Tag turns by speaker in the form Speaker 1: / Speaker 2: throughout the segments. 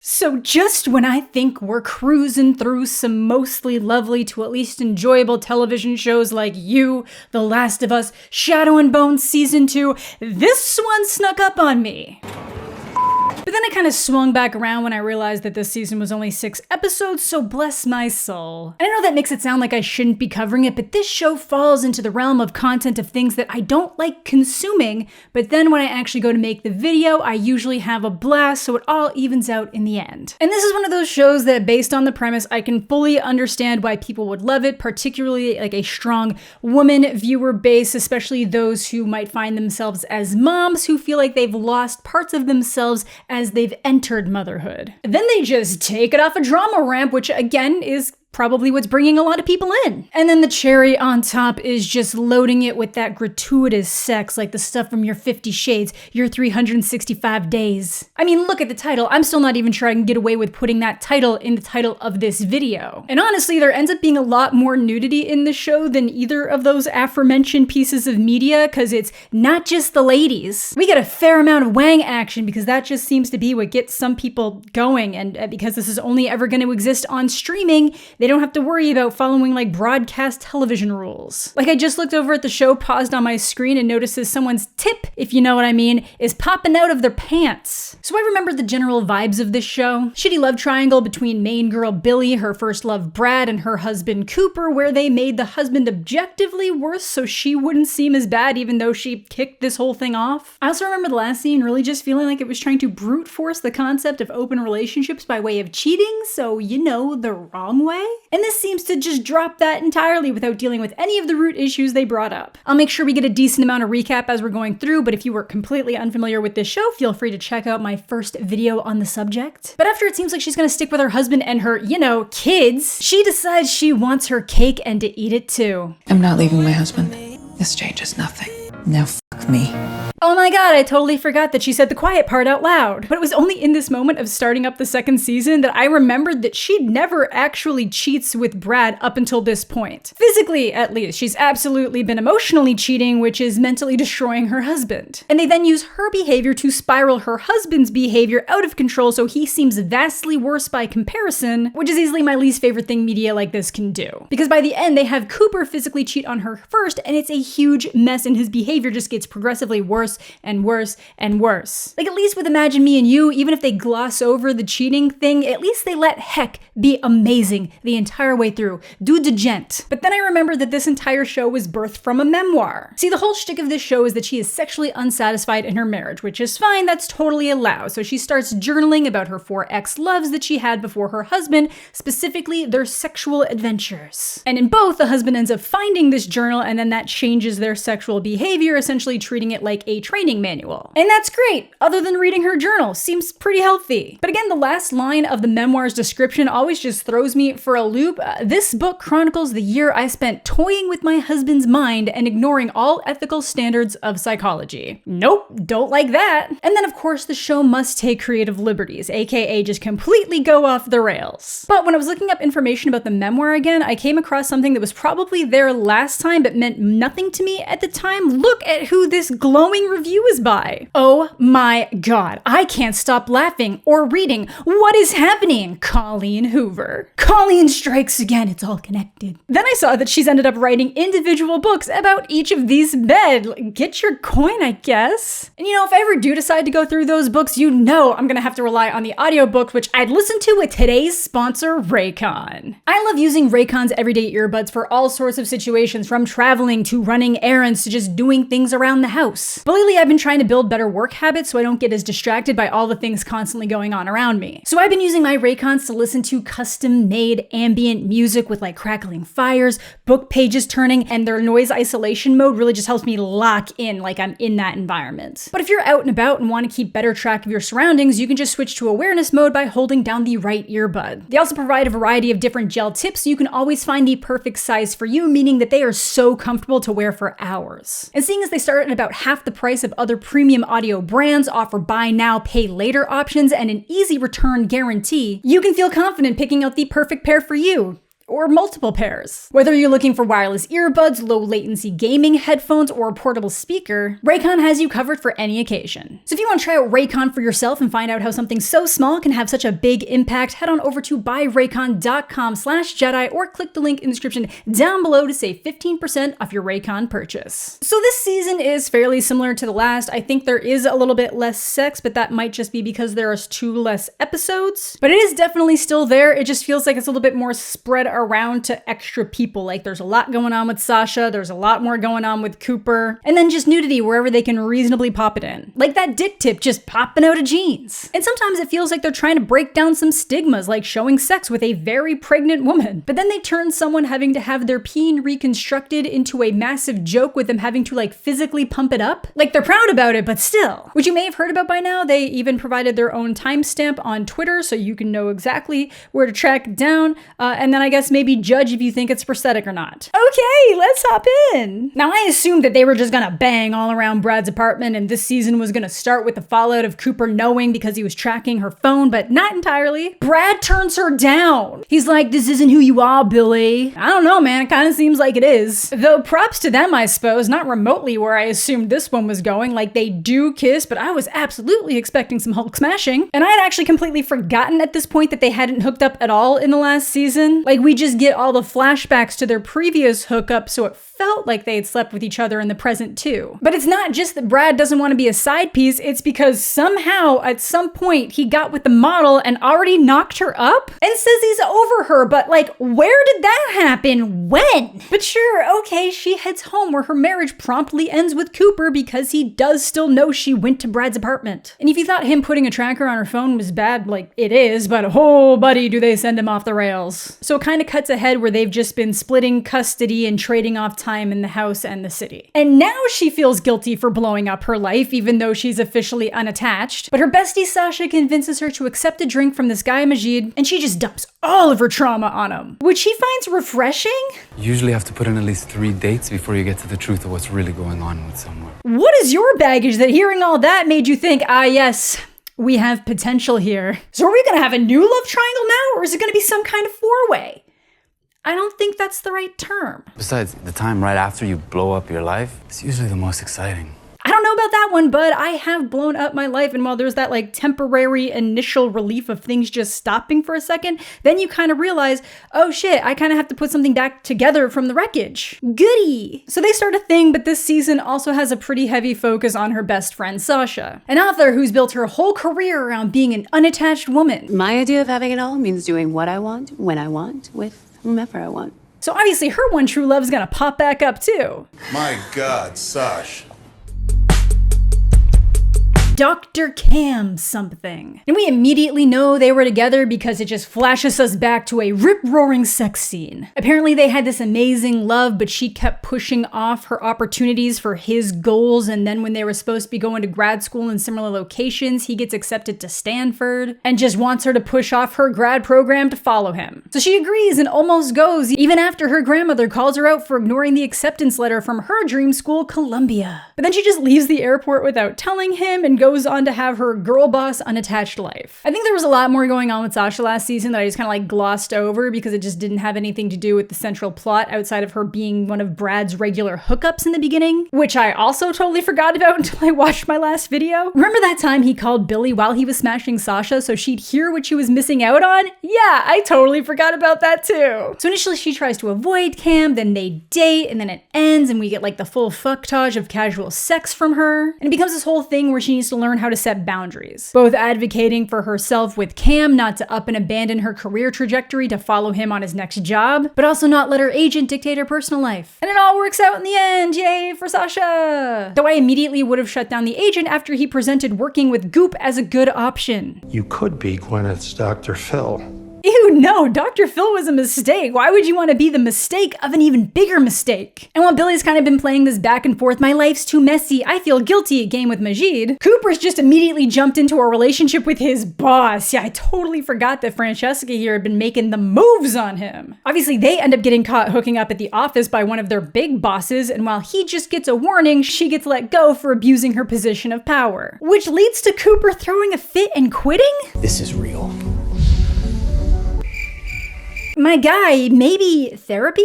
Speaker 1: So just when I think we're cruising through some mostly lovely to at least enjoyable television shows like You, The Last of Us, Shadow and Bone Season 2, this one snuck up on me. But then I kind of swung back around when I realized that this season was only 6 episodes, so bless my soul. And I know that makes it sound like I shouldn't be covering it, but this show falls into the realm of content of things that I don't like consuming, but then when I actually go to make the video, I usually have a blast, so it all evens out in the end. And this is one of those shows that, based on the premise, I can fully understand why people would love it, particularly like a strong woman viewer base, especially those who might find themselves as moms who feel like they've lost parts of themselves as they've entered motherhood. Then they just take it off a drama ramp, which again is probably what's bringing a lot of people in. And then the cherry on top is just loading it with that gratuitous sex, like the stuff from your 50 Shades, your 365 days. I mean, look at the title. I'm still not even sure I can get away with putting that title in the title of this video. And honestly, there ends up being a lot more nudity in the show than either of those aforementioned pieces of media, because it's not just the ladies. We get a fair amount of wang action because that just seems to be what gets some people going, and because this is only ever going to exist on streaming, they don't have to worry about following like broadcast television rules. Like I just looked over at the show, paused on my screen, and notices someone's tip, if you know what I mean, is popping out of their pants. So I remember the general vibes of this show. Shitty love triangle between main girl Billie, her first love Brad, and her husband Cooper, where they made the husband objectively worse so she wouldn't seem as bad even though she kicked this whole thing off. I also remember the last scene really just feeling like it was trying to brute force the concept of open relationships by way of cheating, so you know, the wrong way. And this seems to just drop that entirely without dealing with any of the root issues they brought up. I'll make sure we get a decent amount of recap as we're going through, but if you were completely unfamiliar with this show, feel free to check out my first video on the subject. But after it seems like she's gonna stick with her husband and her, you know, kids, she decides she wants her cake and to eat it too.
Speaker 2: I'm not leaving my husband. This changes nothing. Now fuck me.
Speaker 1: Oh my god, I totally forgot that she said the quiet part out loud. But it was only in this moment of starting up the second season that I remembered that she never actually cheats with Brad up until this point. Physically, at least, she's absolutely been emotionally cheating, which is mentally destroying her husband. And they then use her behavior to spiral her husband's behavior out of control so he seems vastly worse by comparison, which is easily my least favorite thing media like this can do. Because by the end, they have Cooper physically cheat on her first, and it's a huge mess and his behavior just gets progressively worse and worse and worse. Like at least with Imagine Me and You, even if they gloss over the cheating thing, at least they let Heck be amazing the entire way through. Do de gent. But then I remember that this entire show was birthed from a memoir. See, the whole shtick of this show is that she is sexually unsatisfied in her marriage, which is fine, that's totally allowed. So she starts journaling about her 4 ex-loves that she had before her husband, specifically their sexual adventures. And in both, the husband ends up finding this journal and then that changes their sexual behavior, essentially treating it like a training manual. And that's great, other than reading her journal. Seems pretty healthy. But again, the last line of the memoir's description always just throws me for a loop. This book chronicles the year I spent toying with my husband's mind and ignoring all ethical standards of psychology. Nope, don't like that. And then of course the show must take creative liberties, aka just completely go off the rails. But when I was looking up information about the memoir again, I came across something that was probably there last time but meant nothing to me at the time. Look at who this glowing review is by. Oh my god, I can't stop laughing or reading. What is happening? Colleen Hoover. Colleen strikes again, it's all connected. Then I saw that she's ended up writing individual books about each of these men. Get your coin, I guess. And you know, if I ever do decide to go through those books, you know I'm gonna have to rely on the audiobook, which I'd listen to with today's sponsor, Raycon. I love using Raycon's everyday earbuds for all sorts of situations, from traveling to running errands to just doing things around the house. But lately, I've been trying to build better work habits so I don't get as distracted by all the things constantly going on around me. So I've been using my Raycons to listen to custom-made ambient music with like crackling fires, book pages turning, and their noise isolation mode really just helps me lock in like I'm in that environment. But if you're out and about and want to keep better track of your surroundings, you can just switch to awareness mode by holding down the right earbud. They also provide a variety of different gel tips so you can always find the perfect size for you, meaning that they are so comfortable to wear for hours. And seeing as they start at about half the price of other premium audio brands, offer buy now, pay later options, and an easy return guarantee, you can feel confident picking out the perfect pair for you. or multiple pairs. Whether you're looking for wireless earbuds, low latency gaming headphones, or a portable speaker, Raycon has you covered for any occasion. So if you want to try out Raycon for yourself and find out how something so small can have such a big impact, head on over to buyraycon.com/Jedi or click the link in the description down below to save 15% off your Raycon purchase. So this season is fairly similar to the last. I think there is a little bit less sex, but that might just be because there are 2 less episodes. But it is definitely still there. It just feels like it's a little bit more spread around to extra people. Like there's a lot going on with Sasha, there's a lot more going on with Cooper, and then just nudity wherever they can reasonably pop it in. Like that dick tip just popping out of jeans. And sometimes it feels like they're trying to break down some stigmas, like showing sex with a very pregnant woman. But then they turn someone having to have their peen reconstructed into a massive joke with them having to like physically pump it up. Like they're proud about it, but still. Which you may have heard about by now, they even provided their own timestamp on Twitter so you can know exactly where to track it down, and then I guess maybe judge if you think it's prosthetic or not. Okay, let's hop in. Now I assumed that they were just gonna bang all around Brad's apartment and this season was gonna start with the fallout of Cooper knowing because he was tracking her phone, but not entirely. Brad turns her down. He's like, "This isn't who you are, Billie." I don't know, man, it kind of seems like it is. Though props to them, I suppose, not remotely where I assumed this one was going. Like they do kiss, but I was absolutely expecting some Hulk smashing. And I had actually completely forgotten at this point that they hadn't hooked up at all in the last season. Like we just get all the flashbacks to their previous hookup, so it felt like they had slept with each other in the present too. But it's not just that Brad doesn't want to be a side piece, it's because somehow at some point he got with the model and already knocked her up and says he's over her, but like where did that happen? When? But sure, okay, she heads home where her marriage promptly ends with Cooper because he does still know she went to Brad's apartment. And if you thought him putting a tracker on her phone was bad, like it is, but oh buddy, do they send him off the rails. So it kind of cuts ahead where they've just been splitting custody and trading off time in the house and the city. And now she feels guilty for blowing up her life, even though she's officially unattached. But her bestie Sasha convinces her to accept a drink from this guy Majid, and she just dumps all of her trauma on him, which he finds refreshing.
Speaker 3: You usually have to put in at least 3 dates before you get to the truth of what's really going on with someone.
Speaker 1: What is your baggage that hearing all that made you think, ah yes, we have potential here? So are we gonna have a new love triangle now, or is it gonna be some kind of 4-way? I don't think that's the right term.
Speaker 3: Besides, the time right after you blow up your life is usually the most exciting.
Speaker 1: I don't know about that one, but I have blown up my life, and while there's that like temporary initial relief of things just stopping for a second, then you kind of realize, oh shit, I kind of have to put something back together from the wreckage. Goody! So they start a thing, but this season also has a pretty heavy focus on her best friend Sasha, an author who's built her whole career around being an unattached woman.
Speaker 4: My idea of having it all means doing what I want, when I want, with whomever I want.
Speaker 1: So obviously her one true love is gonna pop back up too.
Speaker 5: My God, Sash.
Speaker 1: Dr. Cam something. And we immediately know they were together because it just flashes us back to a rip-roaring sex scene. Apparently they had this amazing love, but she kept pushing off her opportunities for his goals, and then when they were supposed to be going to grad school in similar locations, he gets accepted to Stanford and just wants her to push off her grad program to follow him. So she agrees and almost goes, even after her grandmother calls her out for ignoring the acceptance letter from her dream school, Columbia. But then she just leaves the airport without telling him and goes on to have her girl boss unattached life. I think there was a lot more going on with Sasha last season that I just kind of like glossed over because it just didn't have anything to do with the central plot outside of her being one of Brad's regular hookups in the beginning, which I also totally forgot about until I watched my last video. Remember that time he called Billie while he was smashing Sasha so she'd hear what she was missing out on? Yeah, I totally forgot about that too. So initially she tries to avoid Cam, then they date, and then it ends and we get like the full fucktage of casual sex from her. And it becomes this whole thing where she needs to learn how to set boundaries, both advocating for herself with Cam not to up and abandon her career trajectory to follow him on his next job, but also not let her agent dictate her personal life. And it all works out in the end, yay for Sasha! Though I immediately would have shut down the agent after he presented working with Goop as a good option.
Speaker 5: You could be Gwyneth's Dr. Phil.
Speaker 1: Ew, no, Dr. Phil was a mistake. Why would you want to be the mistake of an even bigger mistake? And while Billie's kind of been playing this back and forth, my life's too messy, I feel guilty game with Majid, Cooper's just immediately jumped into a relationship with his boss. Yeah, I totally forgot that Francesca here had been making the moves on him. Obviously, they end up getting caught hooking up at the office by one of their big bosses, and while he just gets a warning, she gets let go for abusing her position of power, which leads to Cooper throwing a fit and quitting?
Speaker 6: This is real.
Speaker 1: My guy, maybe therapy?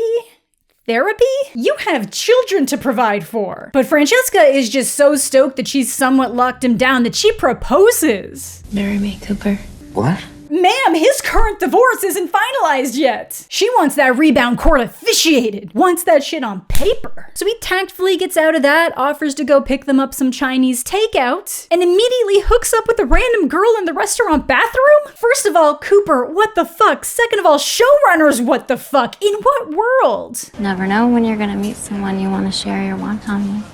Speaker 1: Therapy? You have children to provide for. But Francesca is just so stoked that she's somewhat locked him down that she proposes.
Speaker 2: Marry me, Cooper.
Speaker 3: What?
Speaker 1: Ma'am, his current divorce isn't finalized yet. She wants that rebound court officiated, wants that shit on paper. So he tactfully gets out of that, offers to go pick them up some Chinese takeout, and immediately hooks up with a random girl in the restaurant bathroom? First of all, Cooper, what the fuck? Second of all, showrunners, what the fuck? In what world?
Speaker 6: Never know when you're gonna meet someone you want to share your wonton with.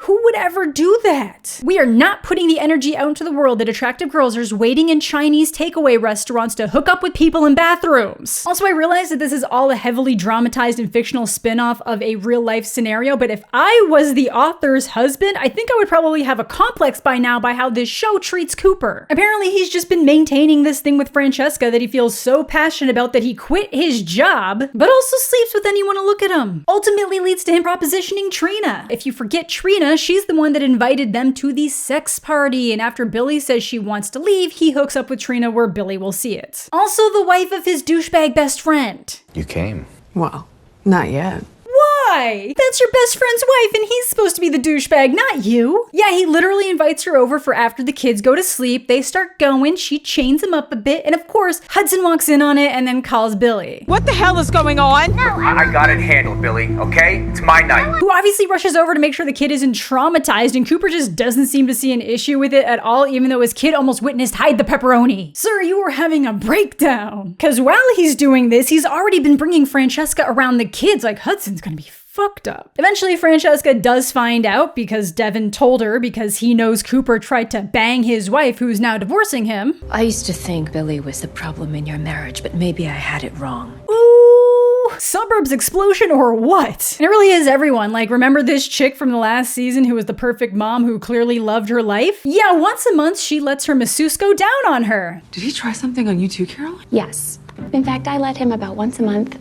Speaker 1: Who would ever do that? We are not putting the energy out into the world that attractive girls are just waiting in Chinese takeaway restaurants to hook up with people in bathrooms. Also, I realize that this is all a heavily dramatized and fictional spin-off of a real-life scenario, but if I was the author's husband, I think I would probably have a complex by now by how this show treats Cooper. Apparently, he's just been maintaining this thing with Francesca that he feels so passionate about that he quit his job, but also sleeps with anyone to look at him. Ultimately leads to him propositioning Trina. If you forget Trina, she's the one that invited them to the sex party, and after Billie says she wants to leave, he hooks up with Trina where Billie will see it. Also the wife of his douchebag best friend.
Speaker 3: You came.
Speaker 2: Well, not yet.
Speaker 1: Why? That's your best friend's wife and he's supposed to be the douchebag, not you. Yeah, he literally invites her over for after the kids go to sleep. They start going, she chains him up a bit, and of course, Hudson walks in on it and then calls Billie.
Speaker 7: What the hell is going on?
Speaker 8: I got it handled, Billie, okay? It's my night.
Speaker 1: Who obviously rushes over to make sure the kid isn't traumatized, and Cooper just doesn't seem to see an issue with it at all, even though his kid almost witnessed hide the pepperoni. Sir, you were having a breakdown. Cause while he's doing this, he's already been bringing Francesca around the kids like Hudson's gonna be fucked up. Eventually, Francesca does find out because Devin told her because he knows Cooper tried to bang his wife who's now divorcing him.
Speaker 9: I used to think Billie was the problem in your marriage, but maybe I had it wrong.
Speaker 1: Ooh, suburbs explosion or what? And it really is everyone. Like, remember this chick from the last season who was the perfect mom who clearly loved her life? Yeah, once a month she lets her masseuse go down on her.
Speaker 2: Did he try something on you too, Carol?
Speaker 4: Yes. In fact, I let him about once a month.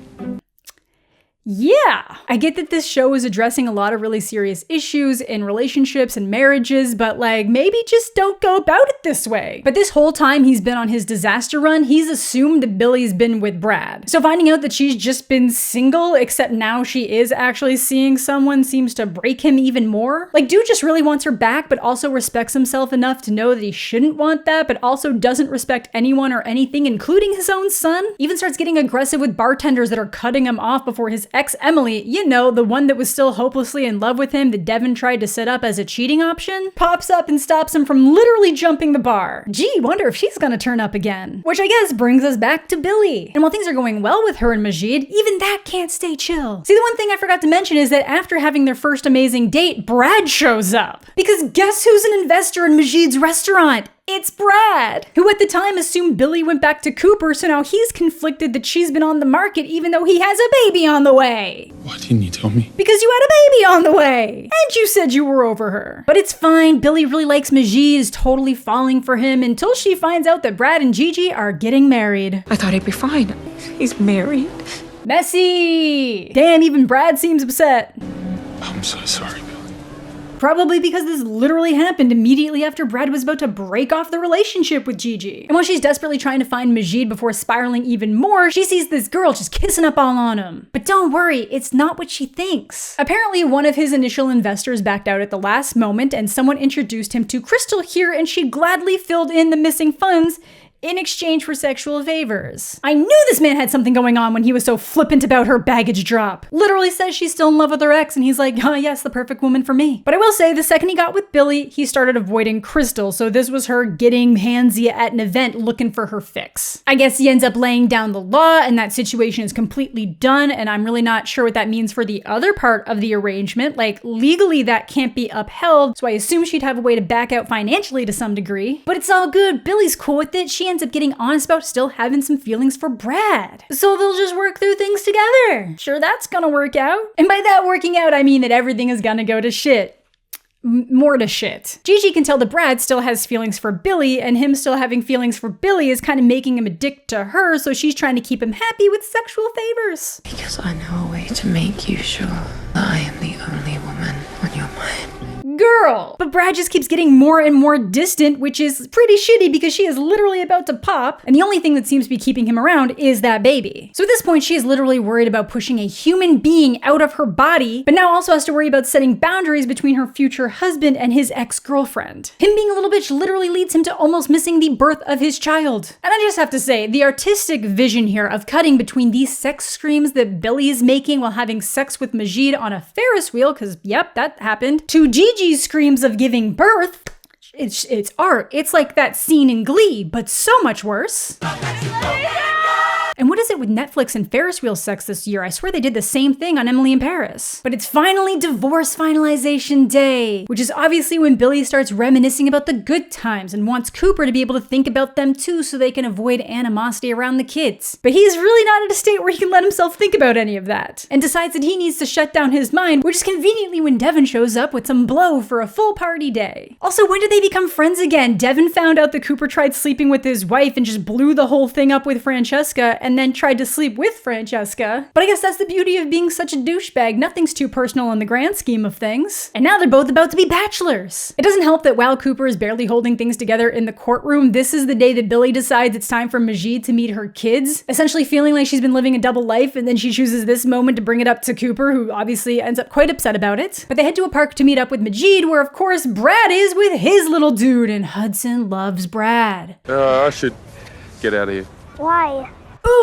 Speaker 1: Yeah, I get that this show is addressing a lot of really serious issues in relationships and marriages, but like maybe just don't go about it this way. But this whole time he's been on his disaster run, he's assumed that Billie's been with Brad. So finding out that she's just been single, except now she is actually seeing someone, seems to break him even more. Like, dude just really wants her back, but also respects himself enough to know that he shouldn't want that, but also doesn't respect anyone or anything, including his own son. Even starts getting aggressive with bartenders that are cutting him off before his ex-Emily, you know, the one that was still hopelessly in love with him that Devin tried to set up as a cheating option, pops up and stops him from literally jumping the bar. Gee, wonder if she's gonna turn up again. Which I guess brings us back to Billie. And while things are going well with her and Majid, even that can't stay chill. See, the one thing I forgot to mention is that after having their first amazing date, Brad shows up. Because guess who's an investor in Majid's restaurant? It's Brad, who at the time assumed Billie went back to Cooper, so now he's conflicted that she's been on the market even though he has a baby on the way.
Speaker 5: Why didn't you tell me?
Speaker 1: Because you had a baby on the way, and you said you were over her. But it's fine, Billie really likes Majid, is totally falling for him until she finds out that Brad and Gigi are getting married.
Speaker 2: I thought he'd be fine. He's married.
Speaker 1: Messy! Damn, even Brad seems upset.
Speaker 5: I'm so sorry, Billie.
Speaker 1: Probably because this literally happened immediately after Brad was about to break off the relationship with Gigi. And while she's desperately trying to find Majid before spiraling even more, she sees this girl just kissing up all on him. But don't worry, it's not what she thinks. Apparently, one of his initial investors backed out at the last moment and someone introduced him to Crystal here and she gladly filled in the missing funds in exchange for sexual favors. I knew this man had something going on when he was so flippant about her baggage drop. Literally says she's still in love with her ex and he's like, oh yes, the perfect woman for me. But I will say, the second he got with Billie, he started avoiding Crystal, so this was her getting handsy at an event looking for her fix. I guess he ends up laying down the law and that situation is completely done, and I'm really not sure what that means for the other part of the arrangement. Like, legally that can't be upheld, so I assume she'd have a way to back out financially to some degree. But it's all good, Billie's cool with it. She ends up getting honest about still having some feelings for Brad. So they'll just work through things together. Sure, that's gonna work out. And by that working out, I mean that everything is gonna go to shit. More to shit. Gigi can tell that Brad still has feelings for Billie, and him still having feelings for Billie is kind of making him a dick to her, so she's trying to keep him happy with sexual favors.
Speaker 2: Because I know a way to make you sure that I am the only woman on your mind.
Speaker 1: girl. But Brad just keeps getting more and more distant, which is pretty shitty because she is literally about to pop, and the only thing that seems to be keeping him around is that baby. So at this point, she is literally worried about pushing a human being out of her body, but now also has to worry about setting boundaries between her future husband and his ex-girlfriend. Him being a little bitch literally leads him to almost missing the birth of his child. And I just have to say, the artistic vision here of cutting between these sex screams that Billie is making while having sex with Majid on a Ferris wheel, because yep, that happened, to Gigi's screams of giving birth, it's art. It's like that scene in Glee, but so much worse. And what is it with Netflix and Ferris wheel sex this year? I swear they did the same thing on Emily in Paris. But it's finally divorce finalization day, which is obviously when Billie starts reminiscing about the good times and wants Cooper to be able to think about them too so they can avoid animosity around the kids. But he's really not at a state where he can let himself think about any of that, and decides that he needs to shut down his mind, which is conveniently when Devin shows up with some blow for a full party day. Also, when did they become friends again? Devin found out that Cooper tried sleeping with his wife and just blew the whole thing up with Francesca, and then tried to sleep with Francesca. But I guess that's the beauty of being such a douchebag. Nothing's too personal in the grand scheme of things. And now they're both about to be bachelors. It doesn't help that while Cooper is barely holding things together in the courtroom, this is the day that Billie decides it's time for Majid to meet her kids, essentially feeling like she's been living a double life, and then she chooses this moment to bring it up to Cooper, who obviously ends up quite upset about it. But they head to a park to meet up with Majid, where of course Brad is with his little dude, and Hudson loves Brad.
Speaker 5: I should get out of here.
Speaker 6: Why?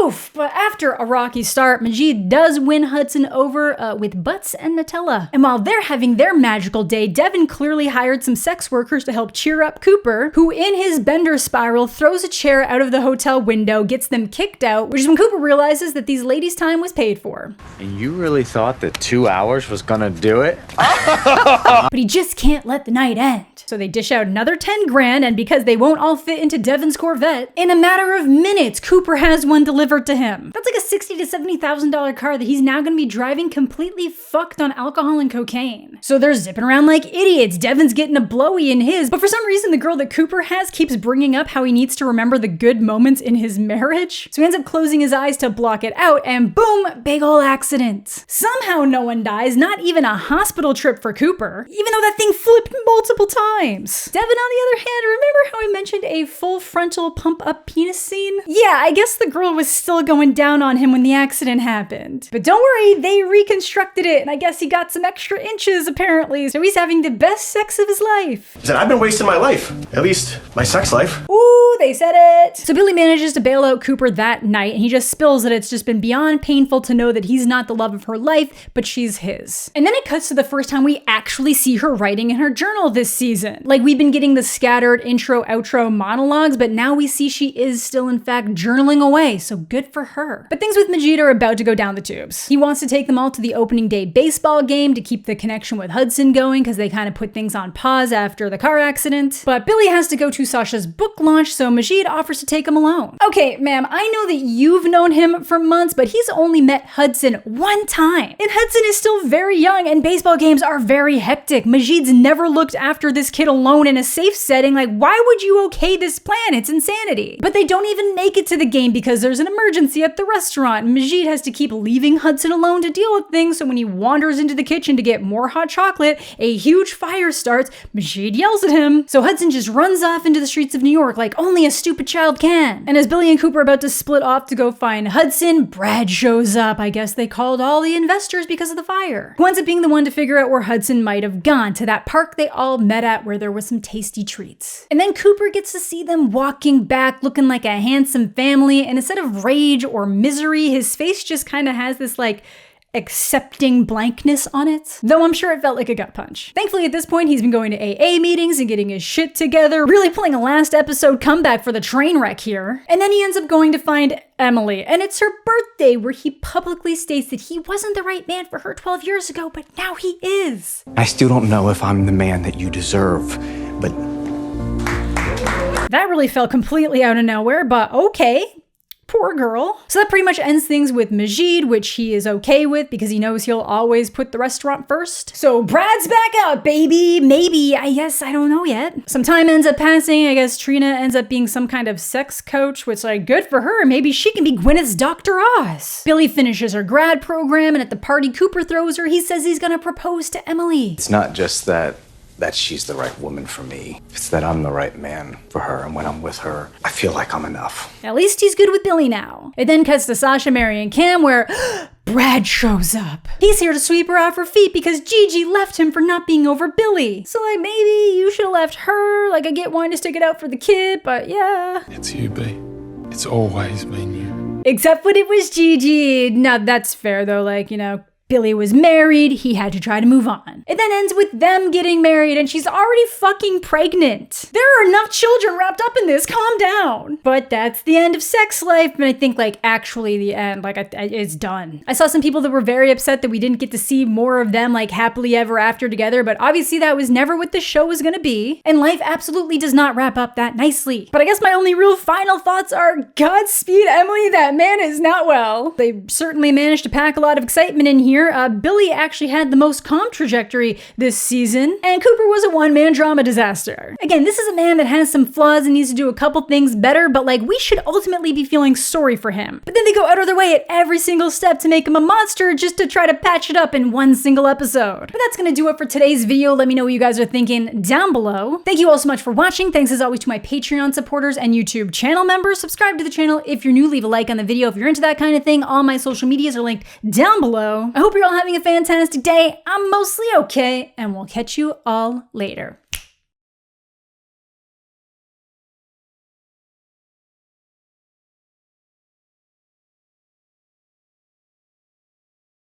Speaker 1: Oof, but after a rocky start, Majid does win Hudson over with butts and Nutella. And while they're having their magical day, Devin clearly hired some sex workers to help cheer up Cooper, who in his bender spiral throws a chair out of the hotel window, gets them kicked out, which is when Cooper realizes that these ladies' time was paid for.
Speaker 7: And you really thought that 2 hours was gonna do it?
Speaker 1: But he just can't let the night end. So they dish out another 10 grand, and because they won't all fit into Devin's Corvette, in a matter of minutes, Cooper has one delivered to him. That's like a $60,000 to $70,000 car that he's now gonna be driving completely fucked on alcohol and cocaine. So they're zipping around like idiots. Devin's getting a blowy in his, but for some reason the girl that Cooper has keeps bringing up how he needs to remember the good moments in his marriage. So he ends up closing his eyes to block it out, and boom, big ol' accident. Somehow no one dies, not even a hospital trip for Cooper, even though that thing flipped multiple times. Devin, on the other hand, remember how I mentioned a full frontal pump up penis scene? Yeah, I guess the girl was still going down on him when the accident happened. But don't worry, they reconstructed it, and I guess he got some extra inches apparently, so he's having the best sex of his life.
Speaker 10: He said, I've been wasting my life. At least, my sex life.
Speaker 1: Ooh, they said it. So Billie manages to bail out Cooper that night, and he just spills that it's just been beyond painful to know that he's not the love of her life, but she's his. And then it cuts to the first time we actually see her writing in her journal this season. Like, we've been getting the scattered intro, outro monologues, but now we see she is still in fact journaling away, so good for her. But things with Majid are about to go down the tubes. He wants to take them all to the opening day baseball game to keep the connection with Hudson going, because they kind of put things on pause after the car accident. But Billie has to go to Sasha's book launch, so Majid offers to take him alone. Okay, ma'am, I know that you've known him for months, but he's only met Hudson one time. And Hudson is still very young, and baseball games are very hectic. Majid's never looked after this kid alone in a safe setting. Like, why would you okay this plan? It's insanity. But they don't even make it to the game because there's an emergency at the restaurant. Majid has to keep leaving Hudson alone to deal with things, so when he wanders into the kitchen to get more hot chocolate, a huge fire starts. Majid yells at him. So Hudson just runs off into the streets of New York like only a stupid child can. And as Billie and Cooper are about to split off to go find Hudson, Brad shows up. I guess they called all the investors because of the fire. Who ends up being the one to figure out where Hudson might have gone, to that park they all met at where there was some tasty treats. And then Cooper gets to see them walking back looking like a handsome family, and instead of rage or misery, his face just kind of has this like accepting blankness on it, though I'm sure it felt like a gut punch. Thankfully, at this point, he's been going to AA meetings and getting his shit together, really pulling a last episode comeback for the train wreck here. And then he ends up going to find Emily, and it's her birthday, where he publicly states that he wasn't the right man for her 12 years ago, but now he is.
Speaker 7: I still don't know if I'm the man that you deserve, but...
Speaker 1: That really fell completely out of nowhere, but okay. Poor girl. So that pretty much ends things with Majid, which he is okay with because he knows he'll always put the restaurant first. So Brad's back out, baby. Maybe, I guess, I don't know yet. Some time ends up passing. I guess Trina ends up being some kind of sex coach, which, like, good for her. Maybe she can be Gwyneth's Dr. Oz. Billie finishes her grad program, and at the party Cooper throws her, he says he's gonna propose to Emily.
Speaker 7: It's not just that that she's the right woman for me. It's that I'm the right man for her, and when I'm with her, I feel like I'm enough.
Speaker 1: At least he's good with Billie now. It then cuts to Sasha, Mary, and Cam where Brad shows up. He's here to sweep her off her feet because Gigi left him for not being over Billie. So like, maybe you should have left her. Like, I get wanting to stick it out for the kid, but yeah.
Speaker 5: It's you, B. It's always been you.
Speaker 1: Except when it was Gigi. Now that's fair though, like, you know, Billie was married, he had to try to move on. It then ends with them getting married and she's already fucking pregnant. There are enough children wrapped up in this, calm down. But that's the end of Sex Life, and I think like actually the end, like it's done. I saw some people that were very upset that we didn't get to see more of them like happily ever after together, but obviously that was never what the show was gonna be. And life absolutely does not wrap up that nicely. But I guess my only real final thoughts are Godspeed, Emily, that man is not well. They certainly managed to pack a lot of excitement in here. Billie actually had the most calm trajectory this season, and Cooper was a one-man drama disaster. Again, this is a man that has some flaws and needs to do a couple things better, but like, we should ultimately be feeling sorry for him. But then they go out of their way at every single step to make him a monster just to try to patch it up in one single episode. But that's gonna do it for today's video. Let me know what you guys are thinking down below. Thank you all so much for watching. Thanks as always to my Patreon supporters and YouTube channel members. Subscribe to the channel if you're new, leave a like on the video if you're into that kind of thing. All my social medias are linked down below. I hope you're all having a fantastic day. I'm mostly okay, and we'll catch you all later.